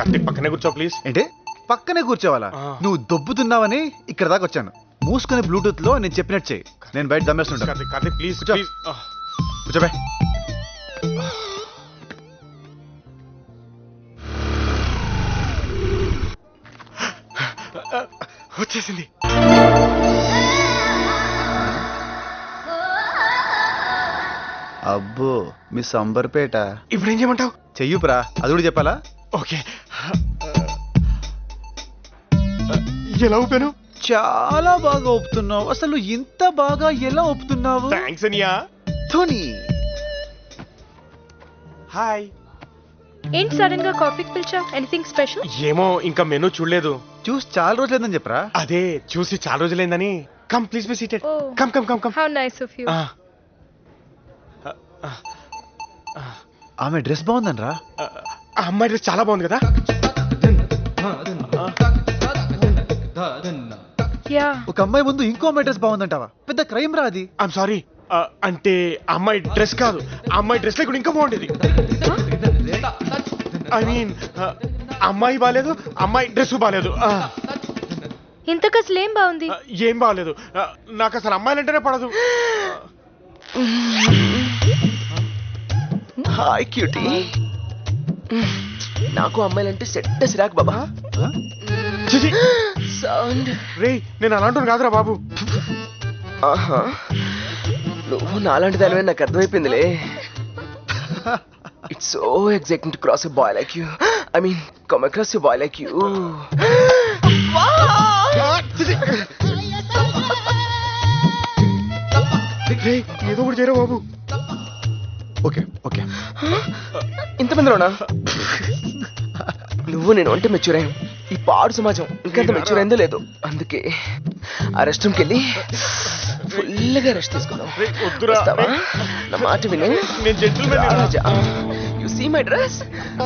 కార్తీక్ పక్కనే కూర్చో ప్లీజ్. ఏంటి పక్కనే కూర్చోవాలా? నువ్వు దొబ్బుతున్నావని ఇక్కడ దాకా వచ్చాను. మూసుకునే బ్లూటూత్ లో నేను చెప్పినట్టు చెయ్యి. నేను బయట దమ్మేస్తుంటా. కార్తీక్ ప్లీజ్ కూర్చోబే. వచ్చేసింది. అబ్బో మీ సంబర్పేట. ఇప్పుడు ఏం చేయమంటావు? చెయ్యుపురా, అది కూడా చెప్పాలా? ఓకే. ఎలా ఊపాను? చాలా బాగా ఒప్పుతున్నావు. అసలు ఇంత బాగా ఎలా ఒప్పుతున్నావు? థ్యాంక్స్ అనియా. ధోని హాయ్. ఏంటి సడన్ గా కాఫీకి పిలిచావు? Anything special? ఏమో ఇంకా మెనూ చూడలేదు. చూసి చాలా రోజులేదని చెప్పరా? అదే చూసి చాలా రోజులైందని. Come please be seated. Come come come come. How nice of you. ఆమె డ్రెస్ బాగుందనరా? ఆ అమ్మాయి డ్రెస్ చాలా బాగుంది కదా. యా. ఒక అమ్మాయి ముందు ఇంకో అమ్మాయి డ్రెస్ బాగుందంటావా? పెద్ద క్రైమ్ రా అది. I'm sorry. అంటే అమ్మాయి డ్రెస్ కాదు, అమ్మాయి డ్రెస్ లేకుండా ఇంకా బాగుండేది. ఐ మీన్ అమ్మాయి బాగాలేదు, అమ్మాయి డ్రెస్ బాగాలేదు. ఇంతకు అసలు ఏం బాగుంది? ఏం బాగాలేదు. నాకు అసలు అమ్మాయిలంటేనే పడదు. Hi cutie. నాకు అమ్మాయిలంటే సెట్ సిరాక్ బాబా. సౌండ్ రే నేను అలాంటి కాదురా బాబు. ఆహా, నువ్వు నాలాంటి దానివే నాకు అర్థమైపోయిందిలే. It's so exciting to cross a boy like you. I mean come across a boy like you. ఏదో ఒకటి చేయరా బాబు. Okay okay. ఇంతమందిలోనా? నువ్వు నేను అంటే మెచ్యూర్ అయ్యాం. ఈ పాడు సమాజం ఇంకంత మెచ్యూర్ అయిందో లేదు. అందుకే ఆ రెస్ట్ రూమ్కి వెళ్ళి ఫుల్గా రెస్ట్ తీసుకుందాం. వస్తావా? నా మాట విను. Raja, you see my dress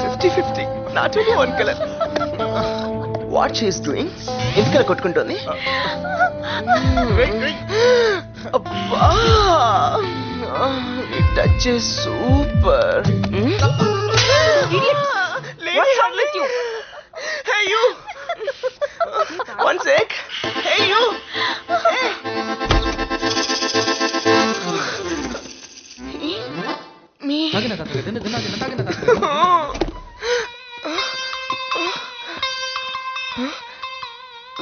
50-50, not only one colour. What she is doing? ఎందుకలా కొట్టుకుంటుంది? అబ్బా, నీ touch is super. What's wrong with you? Hey you! One sec. Hey you! Hey! Me?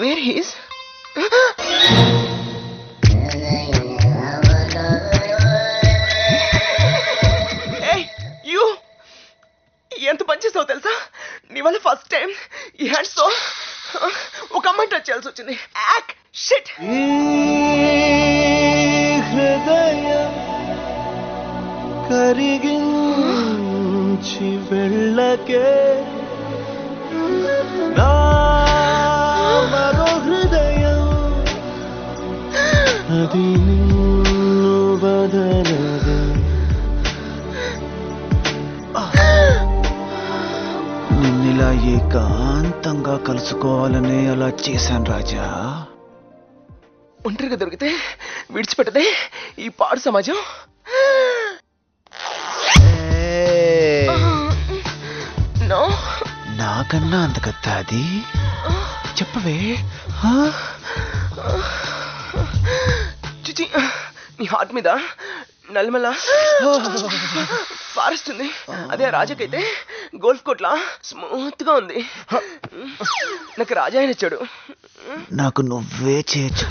Where he is? Hey you! ఎంత పని చేస్తావు తెలుసా? నీ వల్ల ఫస్ట్ టైం ఈ హ్యాండ్స్ తో ఒక అమ్మాయి టచ్ చేయాల్సి వచ్చింది. యాక్ షిట్. హృదయం కరిగించి వెళ్ళకే నా మరో హృదయం అది నిన్ను బదలదు. నిన్నిలా ఏకాంతంగా కలుసుకోవాలనే అలా చేశాను రాజా. ఒంటరిగా దొరికితే విడిచిపెట్టదే ఈ పాడు సమాజం. నో, నాకన్నా అంతకత్తా అది చెప్పవే. చిచి, నీ హార్ట్ మీద నల్లమల్ల ఫారెస్ట్ ఉంది. అదే రాజకైతే గోల్ఫ్ కోట్లా స్మూత్ గా ఉంది. నాకు రాజా ఆయన ఇచ్చాడు. నాకు నువ్వే చేయొచ్చు.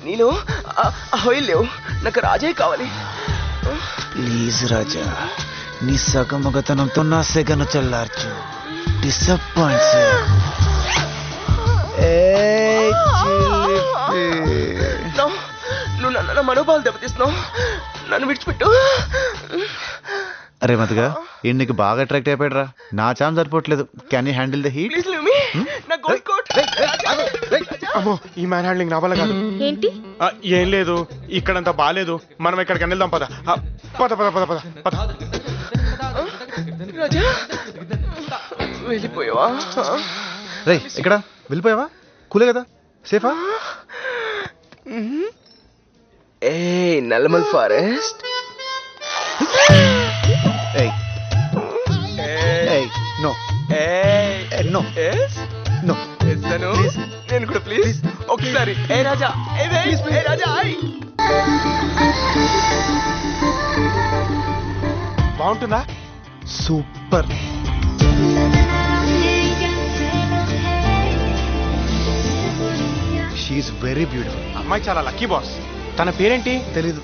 నీలో ఆయిల్ లేవు, నాకు రాజే కావాలి. ప్లీజ్ రాజా, నీ సగమగతనంతో నా సెగను చల్లార్చు. డిసప్పాయింట్స్. నువ్వు నన్ను మనోభావాలు దెబ్బతీస్తున్నావు. నన్ను విడిచిపెట్టు. అరే మతగా, ఈయన నీకు బాగా అట్రాక్ట్ అయిపోయాడు రా. నా చామ్ సరిపోవట్లేదు. Can you handle the heat? అమ్మో, ఈ మ్యాన్ హ్యాండ్లింగ్ నా వల్ల కాదు. ఏంటి? ఏం లేదు, ఇక్కడంతా బాగాలేదు. మనం ఎక్కడికి వెళ్దాం. పద పద పద పద పద పద. రాజా, వెళ్ళిపోయావా? రే, ఇక్కడ వెళ్ళిపోయావా? కూలే కదా, సేఫా? ఏ Nallamala forest. No no yes no yes తను నేను కూడా ప్లీజ్ ఒకసారి ఏ రాజా ఏ వెయిట్ ఏ రాజా ఐ బాగుంటుందా? సూపర్. She's very beautiful. అమ్మాయి చాలా లక్కీ బాస్. తన పేరేంటి? తెలీదు.